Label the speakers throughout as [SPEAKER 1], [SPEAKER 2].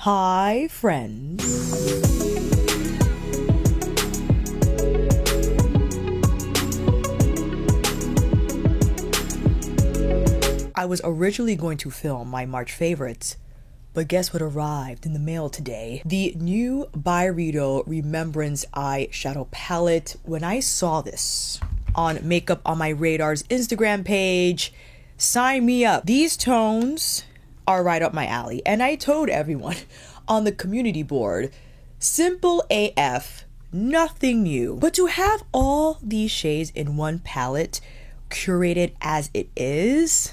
[SPEAKER 1] Hi, friends. I was originally going to film my March favorites, but guess what arrived in the mail today? The new Byredo Remembrance eyeshadow palette. When I saw this on Makeup on My Radar's Instagram page, sign me up. These tones are right up my alley. And I told everyone on the community board, simple AF, nothing new. But to have all these shades in one palette, curated as it is,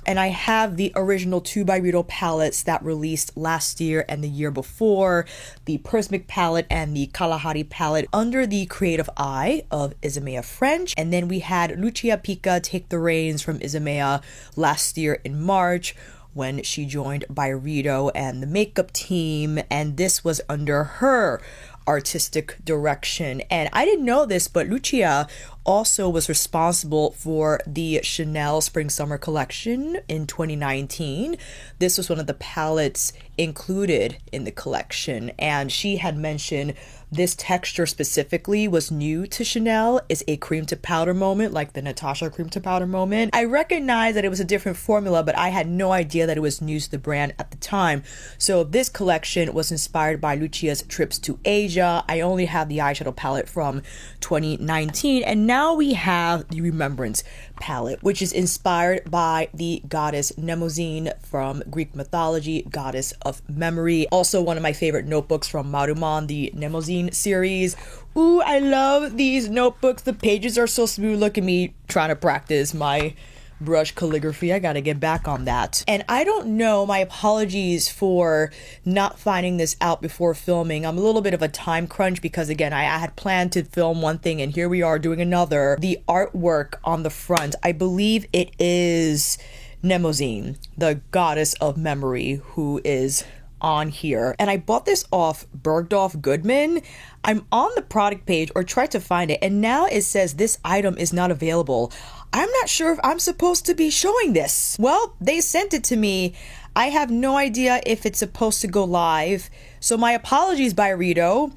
[SPEAKER 1] and I have the original 2 Byredo palettes that released last year and the year before, the Prismic palette and the Kalahari palette under the creative eye of Isamaya French. And then we had Lucia Pica take the reins from Isamaya last year in March when she joined Byredo and the makeup team, and this was under her artistic direction. And I didn't know this, but Lucia also was responsible for the Chanel Spring Summer collection in 2019. This was one of the palettes included in the collection, and she had mentioned this texture specifically was new to Chanel. It's a cream to powder moment, like the Natasha cream to powder moment. I recognized that it was a different formula, but I had no idea that it was new to the brand at the time. So this collection was inspired by Lucia's trips to Asia. I only have the eyeshadow palette from 2019, and now we have the Remembrance palette, which is inspired by the goddess Mnemosyne from Greek mythology, goddess of memory. Also one of my favorite notebooks from Maruman, the Mnemosyne series. Ooh, I love these notebooks. The pages are so smooth. Look at me trying to practice my brush calligraphy. I gotta get back on that. And I don't know, my apologies for not finding this out before filming. I'm a little bit of a time crunch because again, I had planned to film one thing and here we are doing another. The artwork on the front, I believe it is Mnemosyne, the goddess of memory, who is on here. And I bought this off Bergdorf Goodman. I'm on the product page or tried to find it, and now it says this item is not available. I'm not sure if I'm supposed to be showing this. Well, they sent it to me. I have no idea if it's supposed to go live. So my apologies, Byredo.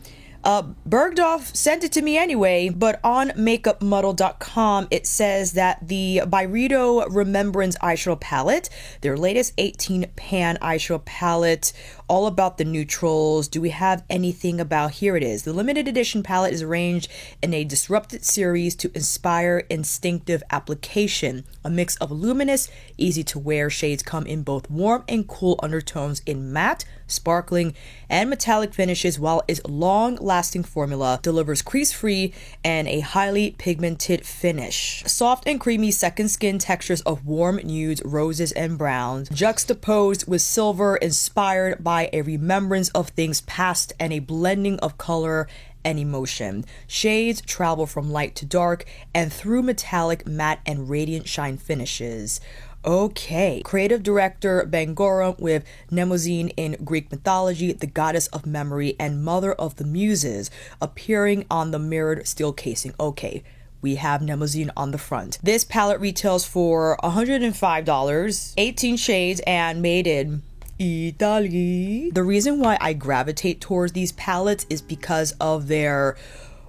[SPEAKER 1] Bergdorf sent it to me anyway, but on makeupmuddle.com it says that the Byredo Remembrance eyeshadow palette, their latest 18 pan eyeshadow palette, all about the neutrals. Do we have anything about? Here it is. The limited edition palette is arranged in a disrupted series to inspire instinctive application. A mix of luminous, easy to wear shades come in both warm and cool undertones in matte, sparkling, and metallic finishes, while its long-lasting formula delivers crease-free and a highly pigmented finish. Soft and creamy second skin textures of warm nudes, roses, and browns, juxtaposed with silver, inspired by a remembrance of things past and a blending of color and emotion. Shades travel from light to dark and through metallic, matte, and radiant shine finishes. Okay. Creative director Bangorum with Mnemosyne in Greek mythology, the goddess of memory and mother of the muses, appearing on the mirrored steel casing. Okay. We have Mnemosyne on the front. This palette retails for $105, 18 shades, and made in Italy. The reason why I gravitate towards these palettes is because of their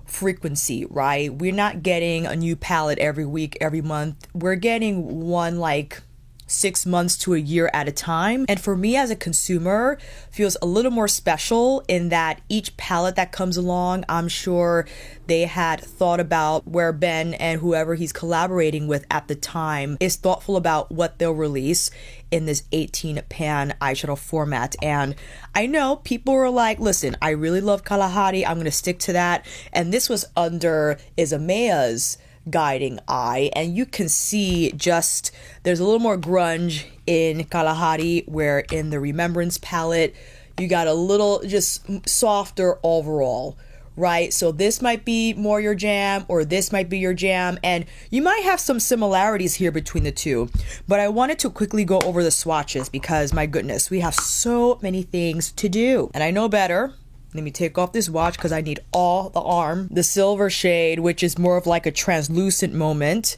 [SPEAKER 1] frequency, right? We're not getting a new palette every week, every month. We're getting one like 6 months to a year at a time. And for me as a consumer, feels a little more special in that each palette that comes along, I'm sure they had thought about where Ben and whoever he's collaborating with at the time is thoughtful about what they'll release in this 18 pan eyeshadow format. And I know people were like, listen, I really love Kalahari, I'm gonna stick to that. And this was under Isamaya's guiding eye, and you can see just there's a little more grunge in Kalahari, where in the Remembrance palette you got a little just softer overall, right? So this might be more your jam, or this might be your jam, and you might have some similarities here between the two. But I wanted to quickly go over the swatches because my goodness, we have so many things to do, and I know better. Let me take off this watch because I need all the arm. The silver shade, which is more of like a translucent moment.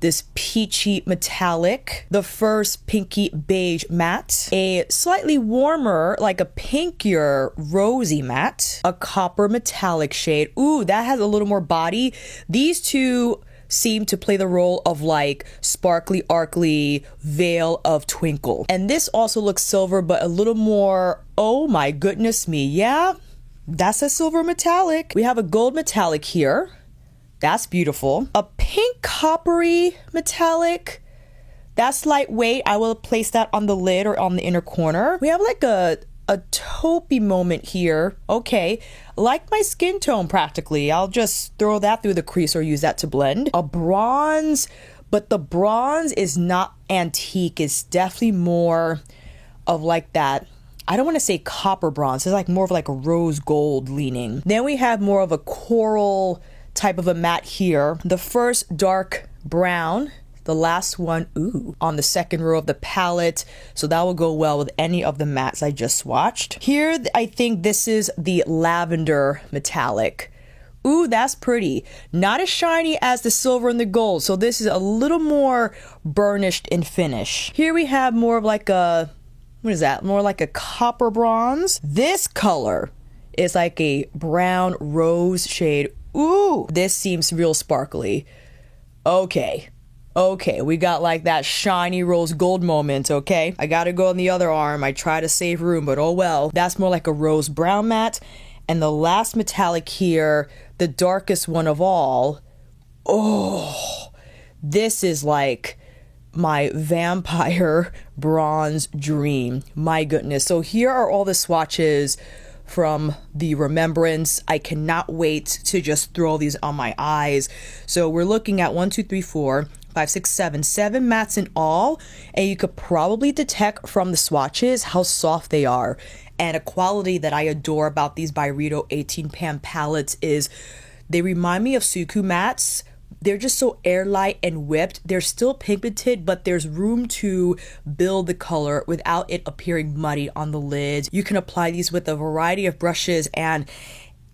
[SPEAKER 1] this peachy metallic, the first pinky beige matte, a slightly warmer, like a pinkier rosy matte, a copper metallic shade. Ooh, that has a little more body. These two seem to play the role of like sparkly, arcly veil of twinkle. And this also looks silver, but a little more, oh my goodness me. Yeah, that's a silver metallic. We have a gold metallic here. That's beautiful. A pink coppery metallic. That's lightweight. I will place that on the lid or on the inner corner. We have like a taupey moment here. Okay, like my skin tone practically. I'll just throw that through the crease or use that to blend. A bronze, but the bronze is not antique. It's definitely more of like that, I don't want to say copper bronze. It's like more of like a rose gold leaning. Then we have more of a coral type of a matte here. The first dark brown, the last one, ooh, on the second row of the palette. So that will go well with any of the mattes I just swatched. Here, I think this is the lavender metallic. Ooh, that's pretty. Not as shiny as the silver and the gold. So this is a little more burnished in finish. Here we have more of like a, what is that? More like a copper bronze. This color is like a brown rose shade. Ooh, this seems real sparkly. Okay. Okay, we got like that shiny rose gold moment, okay? I gotta go on the other arm. I try to save room, but oh well. That's more like a rose brown matte. And the last metallic here, the darkest one of all. Oh, this is like my vampire bronze dream. My goodness. So here are all the swatches from the Remembrance. I cannot wait to just throw these on my eyes. So we're looking at 1, 2, 3, 4, 5, 6, 7 mattes in all, and you could probably detect from the swatches how soft they are. And a quality that I adore about these Byredo 18 pan palettes is they remind me of Suiku mattes. They're just so airlight and whipped. They're still pigmented, but there's room to build the color without it appearing muddy on the lids. You can apply these with a variety of brushes, and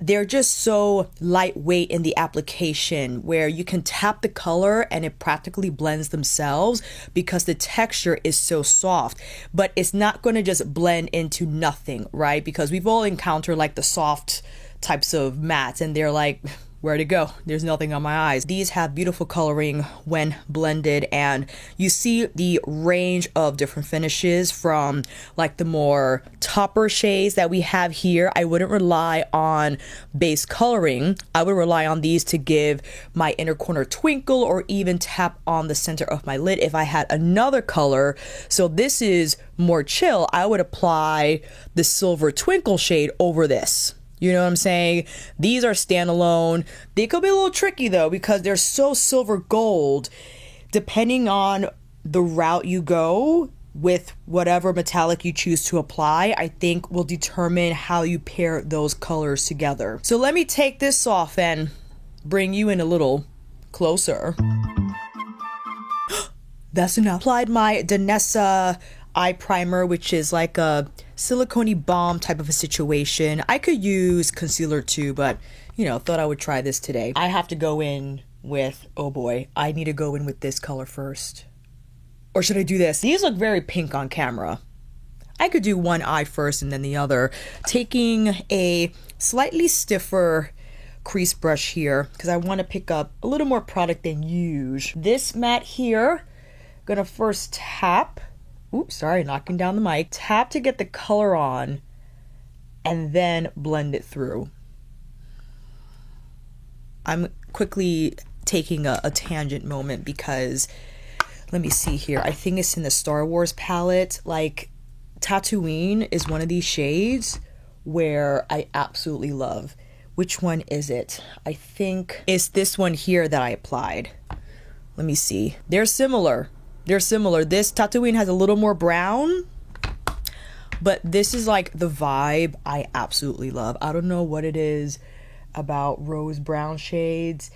[SPEAKER 1] they're just so lightweight in the application where you can tap the color and it practically blends themselves because the texture is so soft. But it's not going to just blend into nothing, right? Because we've all encountered like the soft types of mattes and they're like, where to go? There's nothing on my eyes. These have beautiful coloring when blended, and you see the range of different finishes from like the more topper shades that we have here. I wouldn't rely on base coloring. I would rely on these to give my inner corner twinkle or even tap on the center of my lid if I had another color. So this is more chill. I would apply the silver twinkle shade over this. You know what I'm saying? These are standalone. They could be a little tricky though because they're so silver gold. Depending on the route you go with whatever metallic you choose to apply, I think will determine how you pair those colors together. So let me take this off and bring you in a little closer. That's enough. Applied my Danessa eye primer, which is like a silicone balm type of a situation. I could use concealer too, but you know, thought I would try this today. I have to go in with, oh boy, I need to go in with this color first. Or should I do this? These look very pink on camera. I could do one eye first and then the other. Taking a slightly stiffer crease brush here because I want to pick up a little more product than usual. This matte here, gonna first tap. Oops, sorry, knocking down the mic. Tap to get the color on and then blend it through. I'm quickly taking a tangent moment because, let me see here. I think it's in the Star Wars palette. Like, Tatooine is one of these shades where I absolutely love. Which one is it? I think it's this one here that I applied. Let me see. They're similar. They're similar. This Tatooine has a little more brown, but this is like the vibe I absolutely love. I don't know what it is about rose brown shades.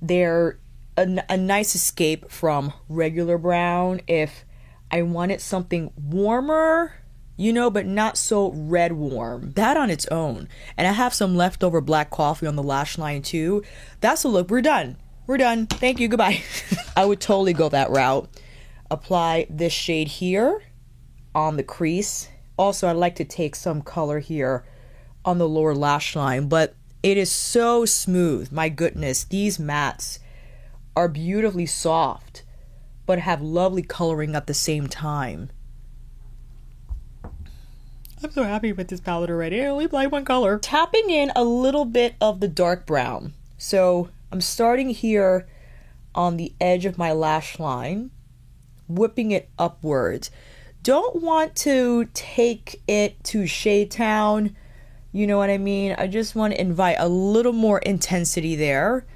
[SPEAKER 1] They're a nice escape from regular brown if I wanted something warmer, you know, but not so red warm. That on its own. And I have some leftover black coffee on the lash line too. That's a look. We're done. we're done. Thank you, goodbye. I would totally go that route. Apply this shade here on the crease. Also, I'd like to take some color here on the lower lash line, but it is so smooth. My goodness, these mattes are beautifully soft, but have lovely coloring at the same time. I'm so happy with this palette already. I only applied one color. Tapping in a little bit of the dark brown. So I'm starting here on the edge of my lash line, whipping it upwards. Don't want to take it to Shade Town. You know what I mean? I just want to invite a little more intensity there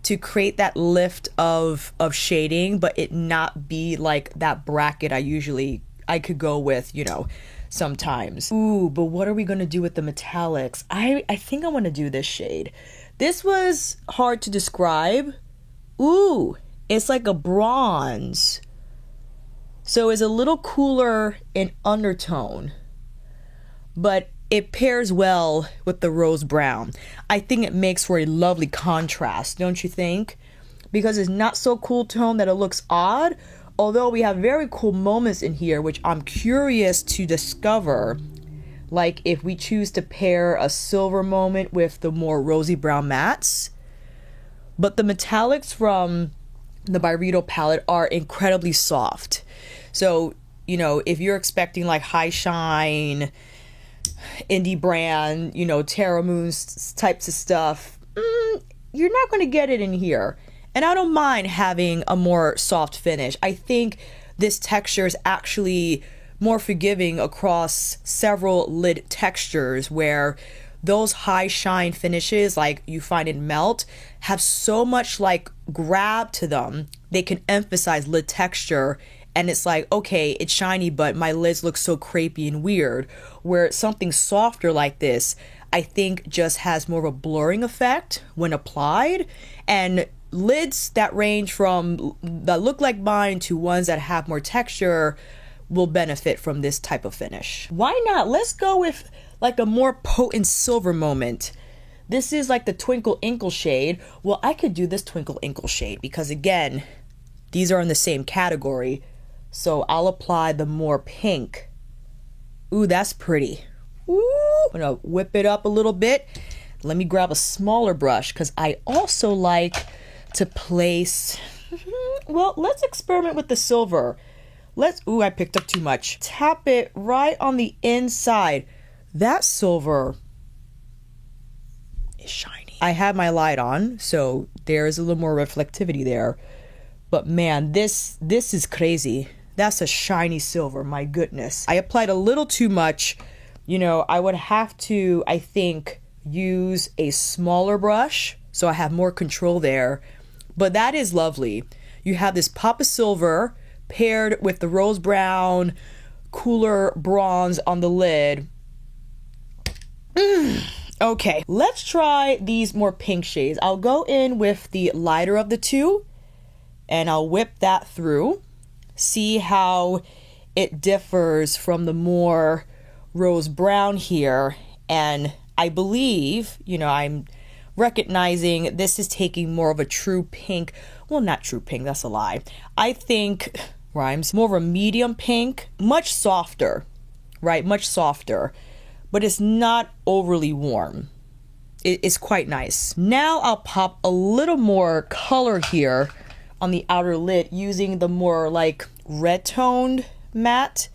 [SPEAKER 1] to create that lift of shading, but it not be like that bracket I could go with, you know, sometimes. Ooh, but what are we going to do with the metallics? I think I want to do this shade. This was hard to describe. Ooh, it's like a bronze. So it's a little cooler in undertone, but it pairs well with the rose brown. I think it makes for a lovely contrast, don't you think? Because it's not so cool tone that it looks odd, although we have very cool moments in here, which I'm curious to discover. Like if we choose to pair a silver moment with the more rosy brown mattes. But the metallics from the Byredo palette are incredibly soft. So, you know, if you're expecting like high shine, indie brand, you know, Terra Moons types of stuff, you're not going to get it in here. And I don't mind having a more soft finish. I think this texture is actually more forgiving across several lid textures, where those high shine finishes like you find in Melt have so much like grab to them. They can emphasize lid texture, and it's like, okay, it's shiny, but my lids look so crepey and weird. Where something softer like this, I think just has more of a blurring effect when applied. And lids that range from that look like mine to ones that have more texture will benefit from this type of finish. Why not? Let's go with like a more potent silver moment. This is like the Twinkle Inkle shade. Well, I could do this Twinkle Inkle shade because again, these are in the same category. So I'll apply the more pink. Ooh, that's pretty. Ooh, I'm gonna whip it up a little bit. Let me grab a smaller brush because I also like to place, well, let's experiment with the silver. Ooh, I picked up too much. Tap it right on the inside. That silver is shiny. I have my light on, so there's a little more reflectivity there. But man, this is crazy. That's a shiny silver, my goodness. I applied a little too much. You know, I would have to, I think, use a smaller brush so I have more control there. But that is lovely. You have this pop of silver paired with the rose brown, cooler bronze on the lid. Okay, let's try these more pink shades. I'll go in with the lighter of the two and I'll whip that through. See how it differs from the more rose brown here. And I believe, you know, I'm recognizing this is taking more of a true pink. Well, not true pink, that's a lie. I think rhymes more of a medium pink, much softer, right? Much softer, but it's not overly warm. It's quite nice. Now I'll pop a little more color here on the outer lid using the more like red toned matte.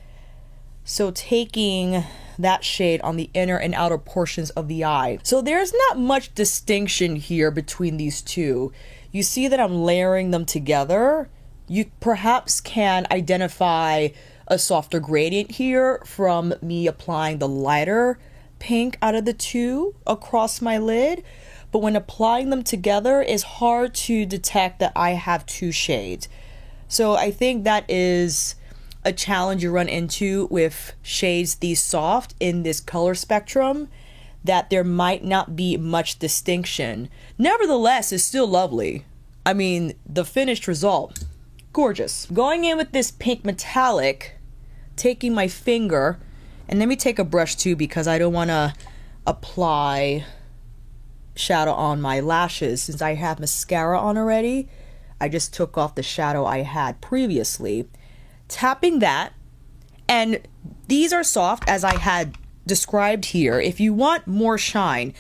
[SPEAKER 1] So taking that shade on the inner and outer portions of the eye. So there's not much distinction here between these two. You see that I'm layering them together. You perhaps can identify a softer gradient here from me applying the lighter pink out of the two across my lid. But when applying them together, it's hard to detect that I have two shades. So I think that is a challenge you run into with shades these soft in this color spectrum, that there might not be much distinction. Nevertheless, it's still lovely. I mean, the finished result, gorgeous. Going in with this pink metallic, taking my finger, and let me take a brush too because I don't want to apply shadow on my lashes. Since I have mascara on already, I just took off the shadow I had previously. Tapping that, and these are soft as I had described here. If you want more shine,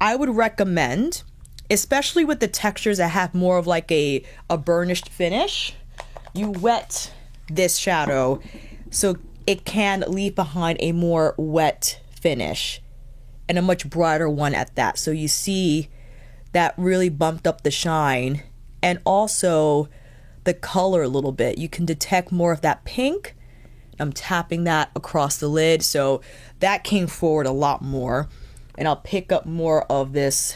[SPEAKER 1] I would recommend, especially with the textures that have more of like a burnished finish, you wet this shadow so it can leave behind a more wet finish and a much brighter one at that. So you see that really bumped up the shine and also the color a little bit. You can detect more of that pink. I'm tapping that across the lid, so that came forward a lot more. And I'll pick up more of this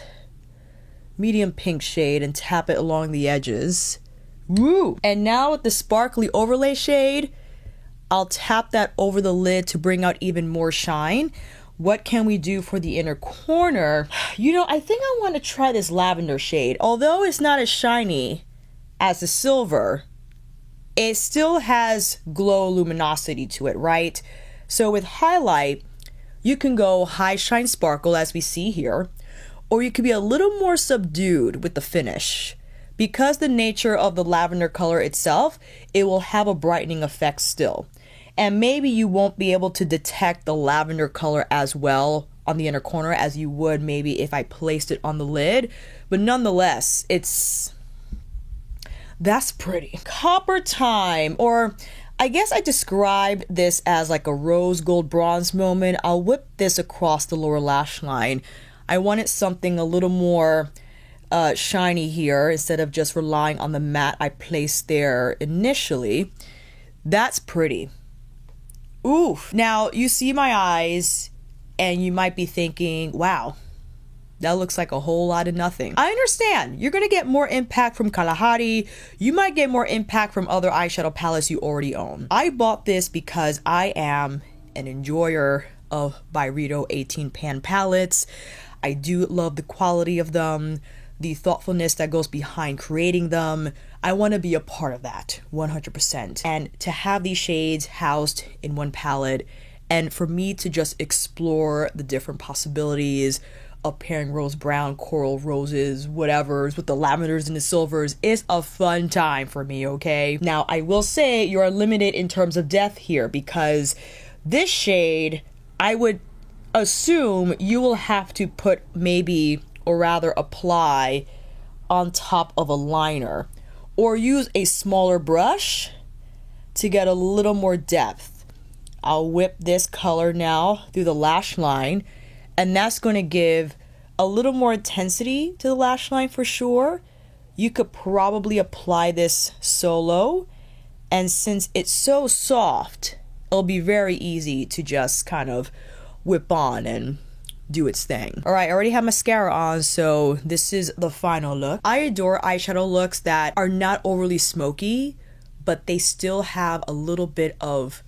[SPEAKER 1] medium pink shade and tap it along the edges. Woo! And now with the sparkly overlay shade, I'll tap that over the lid to bring out even more shine. What can we do for the inner corner? You know, I think I want to try this lavender shade. Although it's not as shiny as the silver, it still has glow luminosity to it, right? So with highlight, you can go high shine sparkle as we see here, or you could be a little more subdued with the finish. Because the nature of the lavender color itself, it will have a brightening effect still. And maybe you won't be able to detect the lavender color as well on the inner corner as you would maybe if I placed it on the lid. But nonetheless, that's pretty. Copper time, or I guess I described this as like a rose gold bronze moment. I'll whip this across the lower lash line. I wanted something a little more shiny here instead of just relying on the matte I placed there initially. That's pretty. Oof. Now you see my eyes and you might be thinking, wow, that looks like a whole lot of nothing. I understand. You're going to get more impact from Kalahari. You might get more impact from other eyeshadow palettes you already own. I bought this because I am an enjoyer of Byredo 18 pan palettes. I do love the quality of them, the thoughtfulness that goes behind creating them. I want to be a part of that 100%. And to have these shades housed in one palette and for me to just explore the different possibilities of pairing rose brown, coral, roses, whatever's with the lavenders and the silvers is a fun time for me, okay? Now, I will say you are limited in terms of depth here because this shade, I would assume you will have to put maybe, or rather apply on top of a liner or use a smaller brush to get a little more depth. I'll whip this color now through the lash line, and that's going to give a little more intensity to the lash line for sure. You could probably apply this solo, and since it's so soft, it'll be very easy to just kind of whip on and do its thing. All right, I already have mascara on, so this is the final look. I adore eyeshadow looks that are not overly smoky, but they still have a little bit of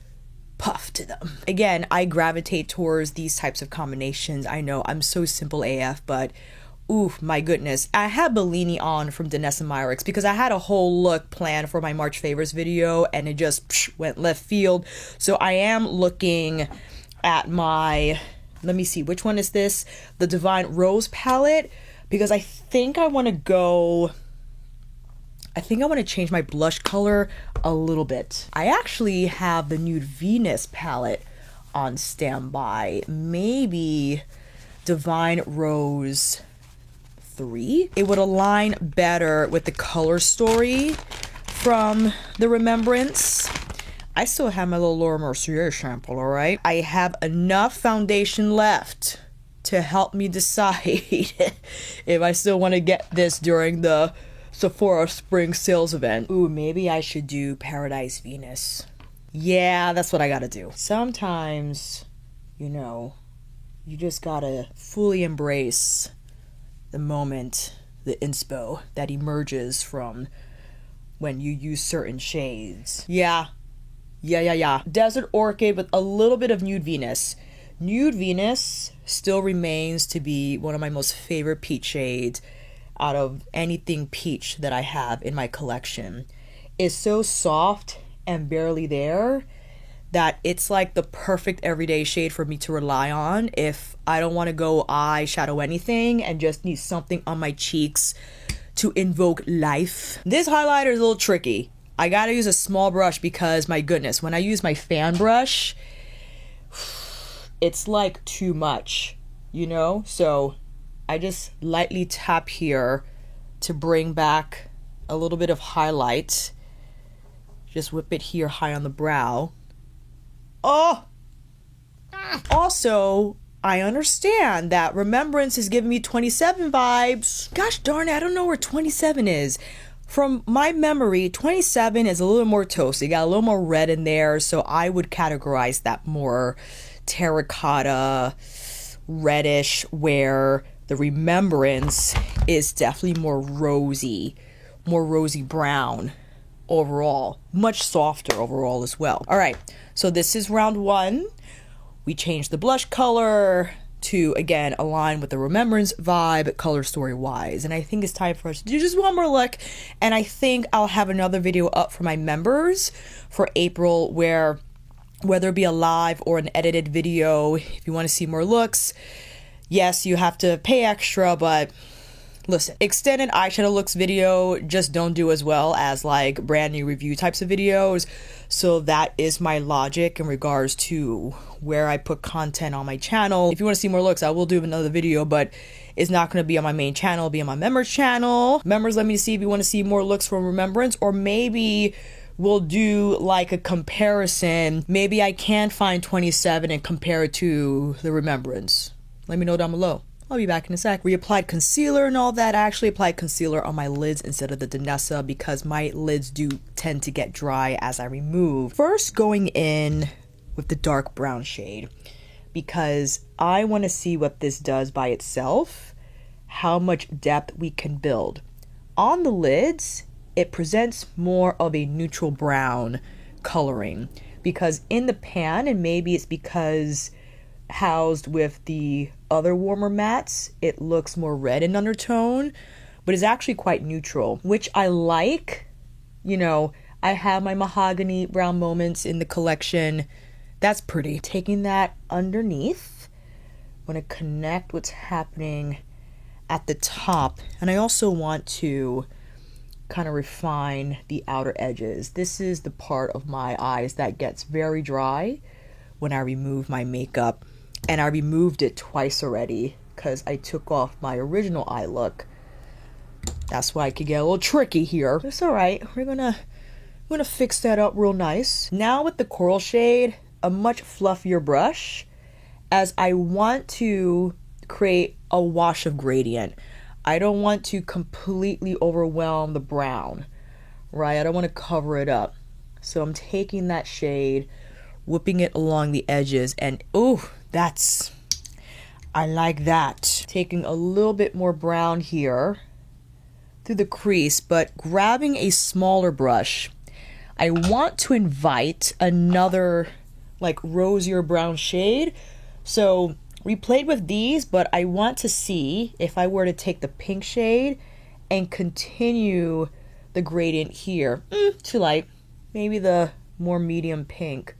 [SPEAKER 1] puff to them. Again, I gravitate towards these types of combinations. I know I'm so simple AF, but ooh, my goodness. I had Bellini on from Danessa Myricks because I had a whole look planned for my March favorites video and it just went left field. So I am looking at my, let me see, which one is this? The Divine Rose palette, because I think I want to change my blush color a little bit. I actually have the Nude Venus palette on standby. Maybe Divine Rose 3. It would align better with the color story from the Remembrance. I still have my little Laura Mercier sample, all right? I have enough foundation left to help me decide if I still want to get this during the Sephora spring sales event. Ooh, maybe I should do Paradise Venus. Yeah, that's what I gotta do. Sometimes, you know, you just gotta fully embrace the moment, the inspo that emerges from when you use certain shades. Yeah. Desert Orchid with a little bit of Nude Venus. Nude Venus still remains to be one of my most favorite peach shades out of anything peach that I have in my collection. It's so soft and barely there that it's like the perfect everyday shade for me to rely on if I don't want to go eyeshadow anything and just need something on my cheeks to invoke life. This highlighter is a little tricky. I gotta use a small brush because, my goodness, when I use my fan brush, it's like too much, you know? So I just lightly tap here to bring back a little bit of highlight. Just whip it here high on the brow. Oh! Also, I understand that Remembrance is giving me 27 vibes. Gosh darn it, I don't know where 27 is. From my memory, 27 is a little more toasty. Got a little more red in there, so I would categorize that more terracotta, reddish, where the Remembrance is definitely more rosy brown overall. Much softer overall as well. All right, so this is round one. We changed the blush color to, again, align with the Remembrance vibe, color story wise. And I think it's time for us to do just one more look. And I think I'll have another video up for my members for April, where whether it be a live or an edited video, if you want to see more looks, yes, you have to pay extra, but listen, extended eyeshadow looks video just don't do as well as like brand new review types of videos. So that is my logic in regards to where I put content on my channel. If you want to see more looks, I will do another video, but it's not going to be on my main channel, it'll be on my members channel. Members, let me see if you want to see more looks from Remembrance, or maybe we'll do like a comparison. Maybe I can find 27 and compare it to the Remembrance. Let me know down below. I'll be back in a sec. We applied concealer and all that. I actually applied concealer on my lids instead of the Danessa because my lids do tend to get dry as I remove. First, going in with the dark brown shade because I want to see what this does by itself, how much depth we can build. On the lids, it presents more of a neutral brown coloring because in the pan, and maybe it's because housed with the other warmer mattes, it looks more red in undertone, but it's actually quite neutral, which I like. You know, I have my mahogany brown moments in the collection. That's pretty. Taking that underneath, I'm going to connect what's happening at the top, and I also want to kind of refine the outer edges. This is the part of my eyes that gets very dry when I remove my makeup. And I removed it twice already because I took off my original eye look. That's why I could get a little tricky here. It's all right. We're gonna fix that up real nice. Now with the coral shade, a much fluffier brush, as I want to create a wash of gradient. I don't want to completely overwhelm the brown, right? I don't want to cover it up. So I'm taking that shade, whipping it along the edges, and ooh, I like that. Taking a little bit more brown here through the crease, but grabbing a smaller brush. I want to invite another like rosier brown shade. So we played with these, but I want to see if I were to take the pink shade and continue the gradient here. Too light. Maybe the more medium pink.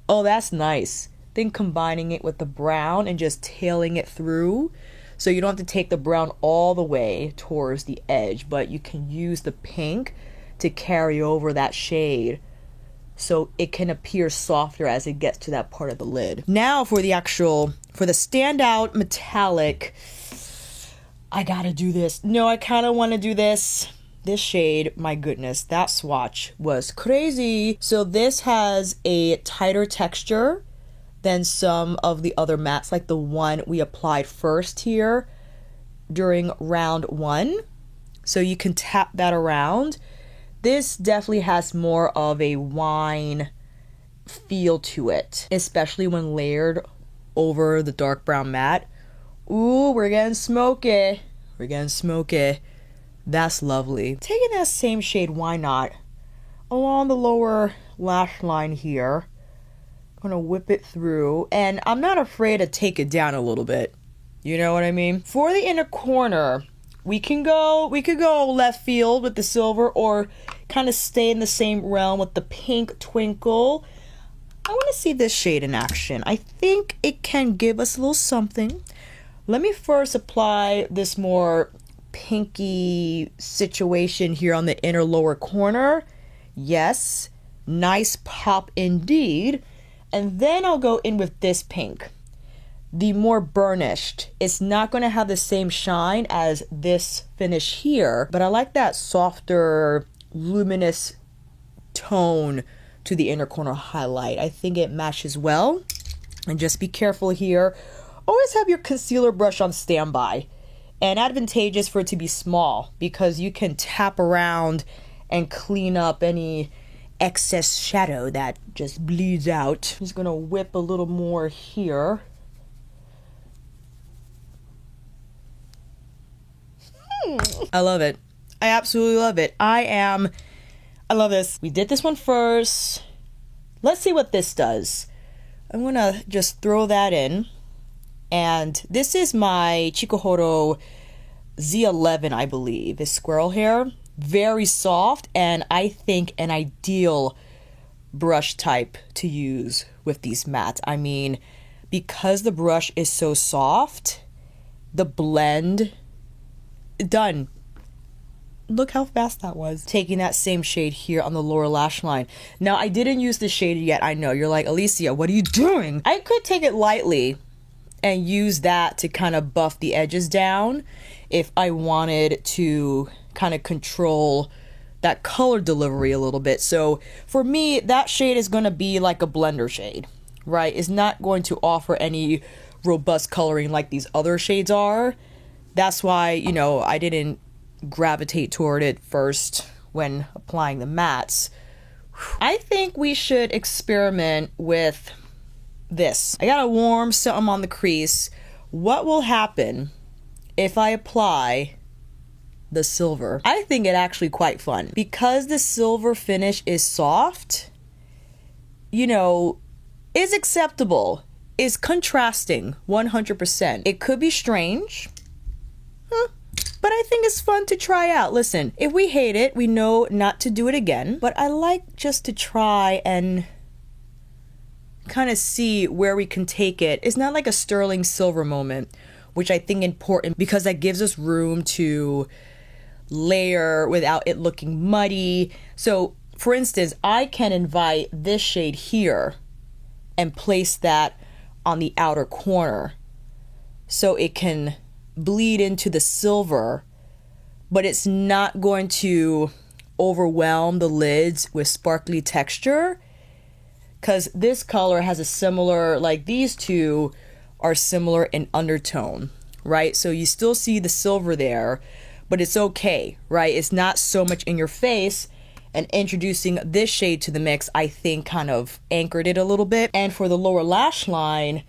[SPEAKER 1] Oh, that's nice. Then combining it with the brown and just tailing it through. So you don't have to take the brown all the way towards the edge, but you can use the pink to carry over that shade so it can appear softer as it gets to that part of the lid. Now for the standout metallic, I gotta do this. No, I kind of want to do this. This shade, my goodness, that swatch was crazy. So this has a tighter texture than some of the other mattes, like the one we applied first here during round one. So you can tap that around. This definitely has more of a wine feel to it, especially when layered over the dark brown matte. Ooh, we're getting smoky. We're getting smoky. That's lovely. Taking that same shade, why not, along the lower lash line here. I'm gonna whip it through, and I'm not afraid to take it down a little bit. You know what I mean? For the inner corner, we could go left field with the silver, or kind of stay in the same realm with the pink twinkle. I want to see this shade in action. I think it can give us a little something. Let me first apply this more pinky situation here on the inner lower corner. Yes, nice pop indeed. And then I'll go in with this pink, the more burnished. It's not going to have the same shine as this finish here, but I like that softer, luminous tone to the inner corner highlight. I think it matches well. And just be careful here. Always have your concealer brush on standby. And advantageous for it to be small because you can tap around and clean up any excess shadow that just bleeds out. I'm just gonna whip a little more here. I love it. I absolutely love it. I love this. We did this one first. Let's see what this does. I'm gonna just throw that in. And this is my Chikuhoro Z11, I believe. This squirrel hair. Very soft, and I think an ideal brush type to use with these mattes. I mean, because the brush is so soft, the blend, done. Look how fast that was. Taking that same shade here on the lower lash line. Now, I didn't use the shade yet. I know, you're like, Alicia, what are you doing? I could take it lightly and use that to kind of buff the edges down if I wanted to kind of control that color delivery a little bit. So for me, that shade is going to be like a blender shade, right? It's not going to offer any robust coloring like these other shades are. That's why, you know, I didn't gravitate toward it first when applying the mattes. I think we should experiment with this. I got a warm something on the crease. What will happen if I apply the silver? I think it actually quite fun because the silver finish is soft, you know, is acceptable, is contrasting 100%. It could be strange, but I think it's fun to try out. Listen, if we hate it, we know not to do it again, but I like just to try and kind of see where we can take it. It's not like a sterling silver moment, which I think important because that gives us room to layer without it looking muddy. So for instance, I can invite this shade here and place that on the outer corner so it can bleed into the silver, but it's not going to overwhelm the lids with sparkly texture because this color has a similar, like these two are similar in undertone, right? So you still see the silver there, but it's okay, right? It's not so much in your face, and introducing this shade to the mix, I think kind of anchored it a little bit. And for the lower lash line,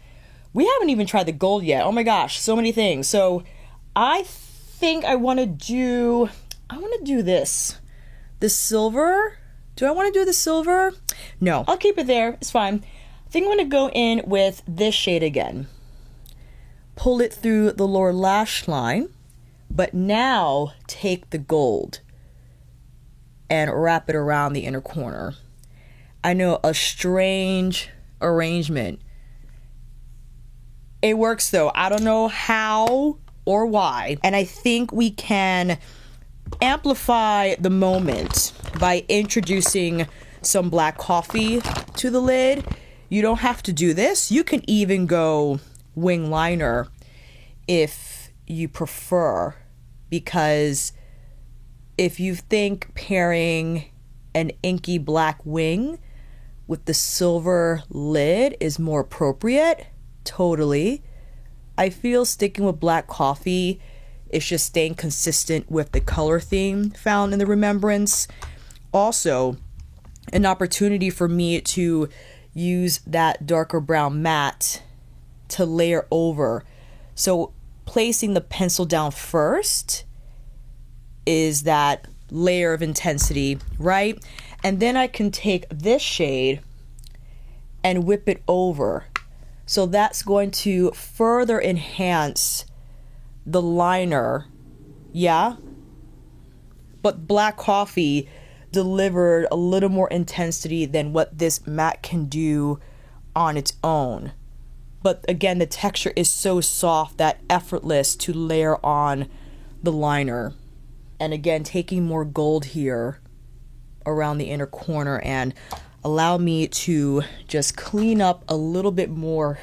[SPEAKER 1] we haven't even tried the gold yet. Oh my gosh, so many things. So I think I want to do this. The silver. Do I want to do the silver? No, I'll keep it there. It's fine. I think I'm going to go in with this shade again. Pull it through the lower lash line, but now take the gold and wrap it around the inner corner. I know, a strange arrangement. It works though. I don't know how or why. And I think we can amplify the moment by introducing some black coffee to the lid. You don't have to do this. You can even go wing liner if you prefer, because if you think pairing an inky black wing with the silver lid is more appropriate, totally. I feel sticking with black coffee is just staying consistent with the color theme found in the Remembrance. Also, an opportunity for me to use that darker brown matte to layer over. So placing the pencil down first is that layer of intensity, right? And then I can take this shade and whip it over. So that's going to further enhance the liner, yeah? But black coffee delivered a little more intensity than what this matte can do on its own. But again, the texture is so soft that effortless to layer on the liner. And again, taking more gold here around the inner corner and allow me to just clean up a little bit more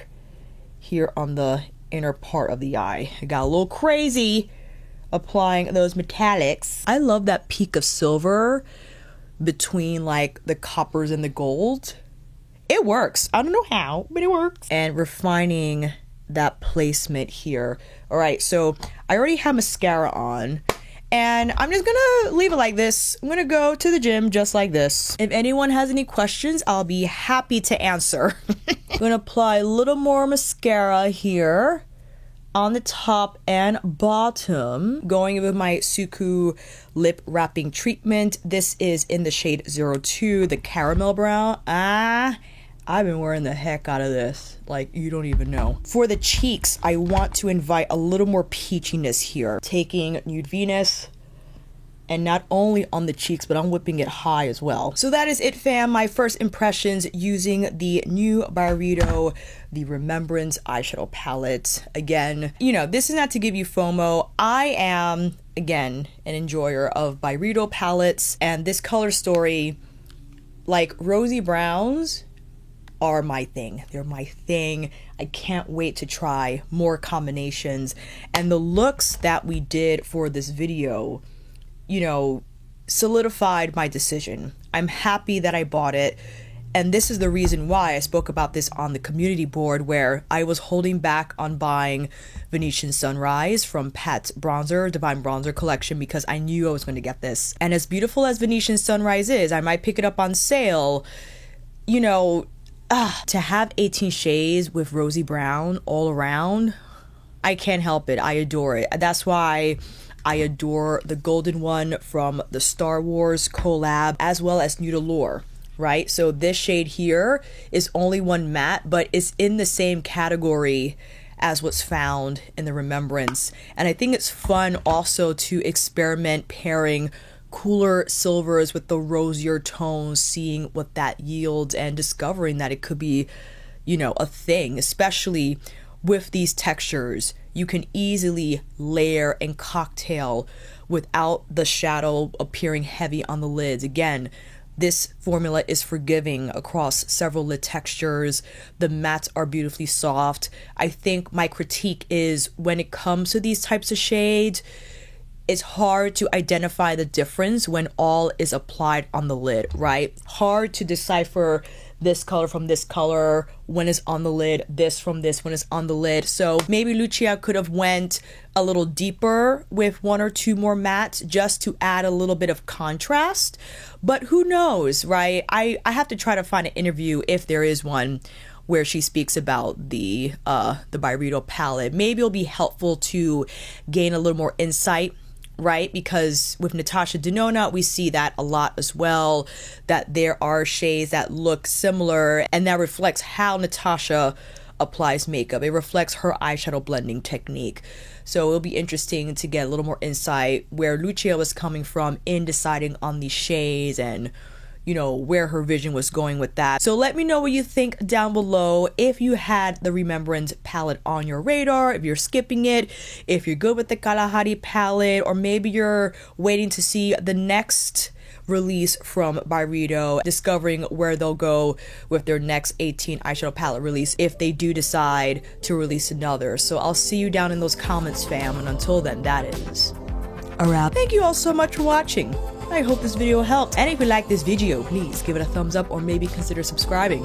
[SPEAKER 1] here on the inner part of the eye. I got a little crazy applying those metallics. I love that peak of silver between like the coppers and the gold. It works. I don't know how, but it works. And refining that placement here. All right, so I already have mascara on. And I'm just gonna leave it like this. I'm gonna go to the gym just like this. If anyone has any questions, I'll be happy to answer. I'm gonna apply a little more mascara here on the top and bottom. Going with my Suku lip wrapping treatment. This is in the shade 02, the caramel brown. I've been wearing the heck out of this, like you don't even know. For the cheeks, I want to invite a little more peachiness here. Taking Nude Venus, and not only on the cheeks, but I'm whipping it high as well. So that is it, fam. My first impressions using the new Byredo, the Remembrance eyeshadow palette. Again, you know, this is not to give you FOMO. I am, again, an enjoyer of Byredo palettes, and this color story, like rosy browns, are my thing. They're my thing. I can't wait to try more combinations. And the looks that we did for this video, you know, solidified my decision. I'm happy that I bought it. And this is the reason why I spoke about this on the community board, where I was holding back on buying Venetian Sunrise from Pat's bronzer, Divine Bronzer collection, because I knew I was going to get this. And as beautiful as Venetian Sunrise is, I might pick it up on sale. You know, to have 18 shades with rosy brown all around, I can't help it. I adore it. That's why I adore the golden one from the Star Wars collab, as well as Nude Allure, right? So this shade here is only one matte, but it's in the same category as what's found in the Remembrance. And I think it's fun also to experiment pairing cooler silvers with the rosier tones, seeing what that yields and discovering that it could be, you know, a thing. Especially with these textures, you can easily layer and cocktail without the shadow appearing heavy on the lids. Again, this formula is forgiving across several lid textures. The mattes are beautifully soft. I think my critique is when it comes to these types of shades, it's hard to identify the difference when all is applied on the lid, right? Hard to decipher this color from this color when it's on the lid, this from this when it's on the lid. So maybe Lucia could have went a little deeper with one or two more mattes just to add a little bit of contrast. But who knows, right? I have to try to find an interview, if there is one, where she speaks about the Byredo palette. Maybe it'll be helpful to gain a little more insight, right? Because with Natasha Denona, we see that a lot as well, that there are shades that look similar, and that reflects how Natasha applies makeup. It reflects her eyeshadow blending technique. So it'll be interesting to get a little more insight where Lucia was coming from in deciding on these shades, and you know, where her vision was going with that. So let me know what you think down below. If you had the Remembrance palette on your radar, if you're skipping it, if you're good with the Kalahari palette, or maybe you're waiting to see the next release from Byredo, discovering where they'll go with their next 18 eyeshadow palette release if they do decide to release another. So I'll see you down in those comments, fam, and until then, that is a wrap. Thank you all so much for watching. I hope this video helped, and if you like this video, please give it a thumbs up or maybe consider subscribing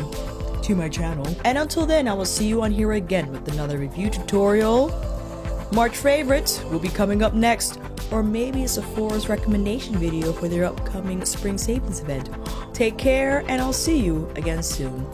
[SPEAKER 1] to my channel. And until then, I will see you on here again with another review tutorial. March favorites will be coming up next, or maybe a Sephora's recommendation video for their upcoming spring savings event. Take care, and I'll see you again soon.